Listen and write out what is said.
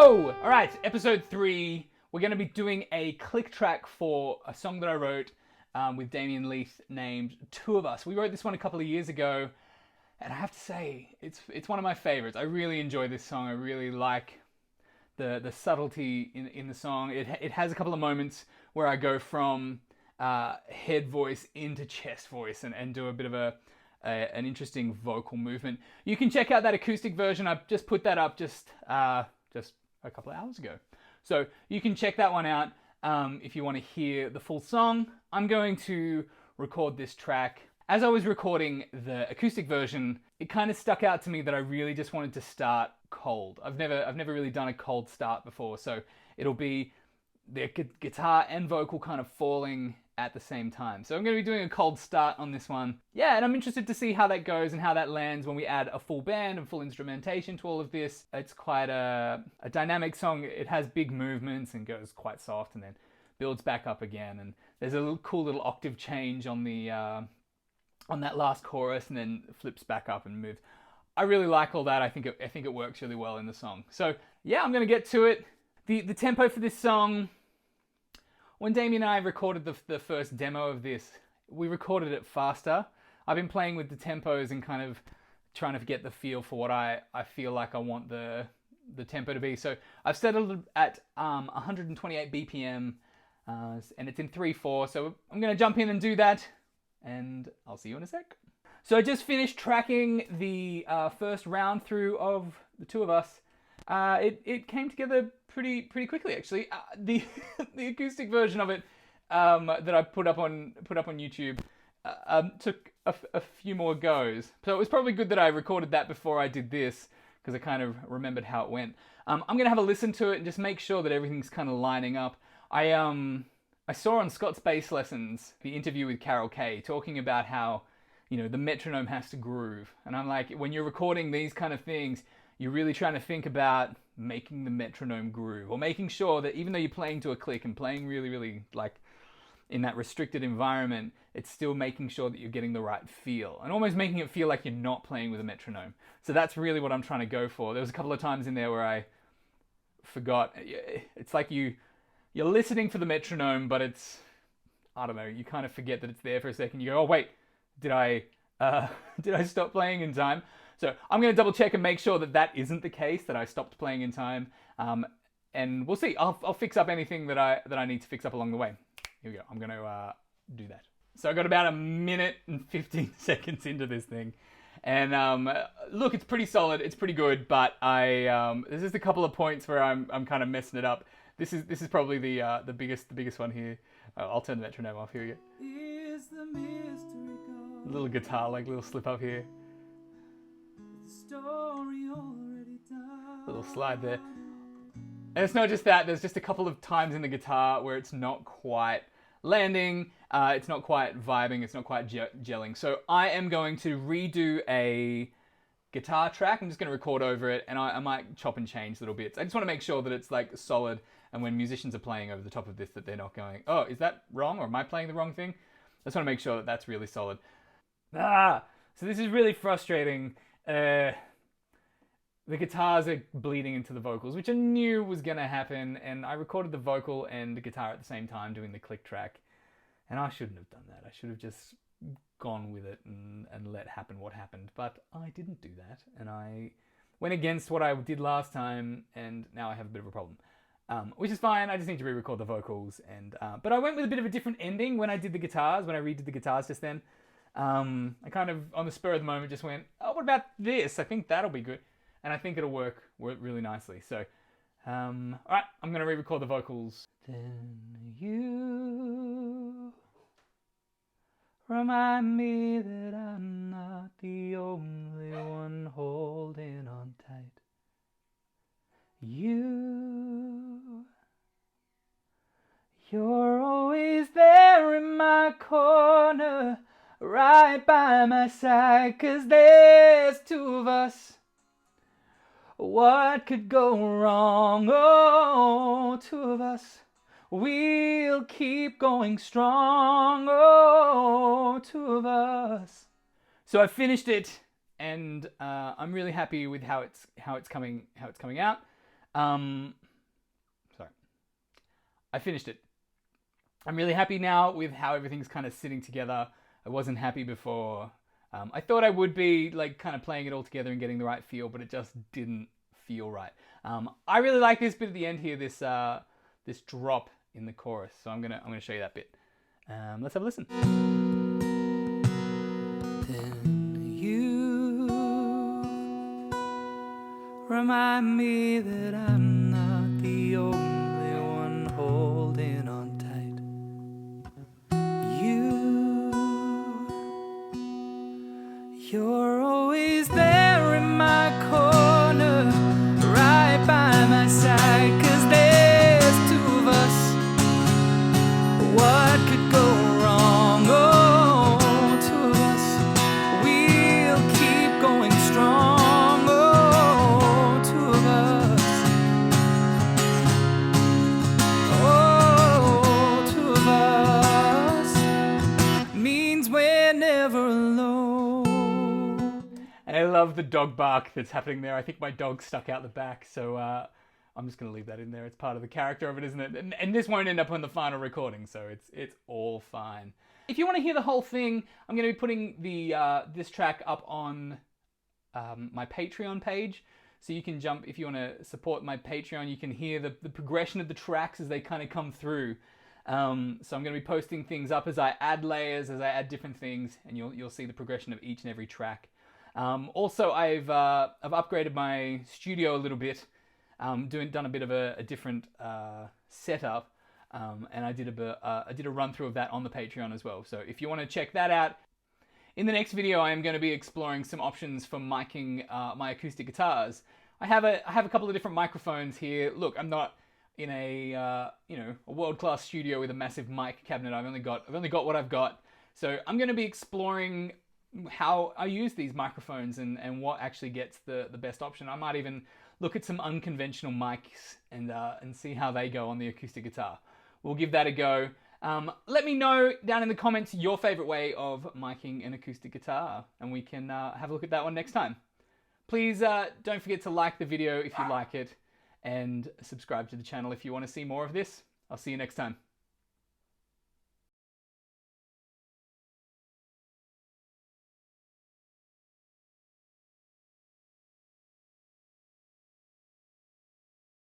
Yo! Alright, episode 3. We're going to be doing a click track for a song that I wrote with Damien Leith named Two of Us. We wrote this one a couple of years ago, and I have to say, it's one of my favorites. I really enjoy this song. I really like the subtlety in the song. It has a couple of moments where I go from head voice into chest voice and do a bit of an interesting vocal movement. You can check out that acoustic version. I've just put that up just a couple of hours ago. So you can check that one out if you want to hear the full song. I'm going to record this track. As I was recording the acoustic version, it kind of stuck out to me that I really just wanted to start cold. I've never really done a cold start before, so it'll be the guitar and vocal kind of falling at the same time. So I'm going to be doing a cold start on this one. Yeah, and I'm interested to see how that goes and how that lands when we add a full band and full instrumentation to all of this. It's quite a dynamic song. It has big movements and goes quite soft and then builds back up again. And there's a cool little octave change on the on that last chorus and then flips back up and moves. I really like all that. I think it works really well in the song. So yeah, I'm going to get to it. The tempo for this song, when Damien and I recorded the first demo of this, we recorded it faster. I've been playing with the tempos and kind of trying to get the feel for what I feel like I want the tempo to be. So I've settled it at 128 BPM and it's in 3/4. So I'm going to jump in and do that and I'll see you in a sec. So I just finished tracking the first round through of the Two of Us. It came together pretty quickly, actually. The acoustic version of it that I put up on YouTube took a few more goes. So it was probably good that I recorded that before I did this, because I kind of remembered how it went. I'm gonna have a listen to it and just make sure that everything's kind of lining up. I saw on Scott's Bass Lessons the interview with Carol Kay talking about how, you know, the metronome has to groove, and I'm like, when you're recording these kind of things, you're really trying to think about making the metronome groove, or making sure that even though you're playing to a click and playing really like in that restricted environment, it's still making sure that you're getting the right feel and almost making it feel like you're not playing with a metronome. So that's really what I'm trying to go for. There was a couple of times in there where I forgot. It's like you're listening for the metronome, but it's, I don't know, you kind of forget that it's there for a second. You go, oh wait, did I stop playing in time? So I'm going to double check and make sure that that isn't the case, that I stopped playing in time. And we'll see. I'll fix up anything that I need to fix up along the way. Here we go. I'm going to do that. So I got about 1 minute and 15 seconds into this thing. And look, it's pretty solid. It's pretty good. But there's just a couple of points where I'm kind of messing it up. This is probably the biggest one here. I'll turn the metronome off. Here we go. Is the mystery gone? Little guitar, like little slip up here. Story already done. Little slide there. And it's not just that, there's just a couple of times in the guitar where it's not quite landing, it's not quite vibing, it's not quite gelling. So I am going to redo a guitar track. I'm just going to record over it, and I might chop and change little bits. I just want to make sure that it's like solid, and when musicians are playing over the top of this, that they're not going, oh, is that wrong, or am I playing the wrong thing? I just want to make sure that that's really solid. So this is really frustrating. The guitars are bleeding into the vocals, which I knew was going to happen, and I recorded the vocal and the guitar at the same time doing the click track, and I shouldn't have done that. I should have just gone with it and let happen what happened, but I didn't do that, and I went against what I did last time, and now I have a bit of a problem, which is fine. I just need to re-record the vocals, but I went with a bit of a different ending when I did the guitars, when I redid the guitars just then. I kind of, on the spur of the moment, just went, oh, what about this? I think that'll be good. And I think it'll work really nicely. So, all right, I'm going to re-record the vocals. Then you remind me that I'm not the only one holding on tight. You're always there in my corner, right by my side, 'cause there's two of us. What could go wrong? Oh, two of us. We'll keep going strong. Oh, two of us. So I finished it, and I'm really happy with how it's coming out. Sorry. I finished it. I'm really happy now with how everything's kind of sitting together. I wasn't happy before. I thought I would be like kind of playing it all together and getting the right feel, but it just didn't feel right. I really like this bit at the end here, this drop in the chorus. So I'm gonna show you that bit. Let's have a listen. Then you remind me that I'm not the only one holding on tight. You're always there in my corner, right by my side, 'cause there's two of us. What could go wrong? Oh, two of us. We'll keep going strong. Oh, two of us. Oh, two of us means we're never alone. I love the dog bark that's happening there. I think my dog stuck out the back, so I'm just going to leave that in there. It's part of the character of it, isn't it? And this won't end up on the final recording, so it's all fine. If you want to hear the whole thing, I'm going to be putting this track up on my Patreon page. So you can jump, if you want to support my Patreon, you can hear the progression of the tracks as they kind of come through. So I'm going to be posting things up as I add layers, as I add different things, and you'll see the progression of each and every track. Also, I've upgraded my studio a little bit, done a bit of a different setup, and I did a run through of that on the Patreon as well. So if you want to check that out, in the next video I am going to be exploring some options for miking my acoustic guitars. I have a couple of different microphones here. Look, I'm not in a world-class studio with a massive mic cabinet. I've only got what I've got. So I'm going to be exploring how I use these microphones and what actually gets the best option. I might even look at some unconventional mics and see how they go on the acoustic guitar. We'll give that a go. Let me know down in the comments your favorite way of miking an acoustic guitar, and we can have a look at that one next time. Please don't forget to like the video if you like it, and subscribe to the channel if you want to see more of this. I'll see you next time.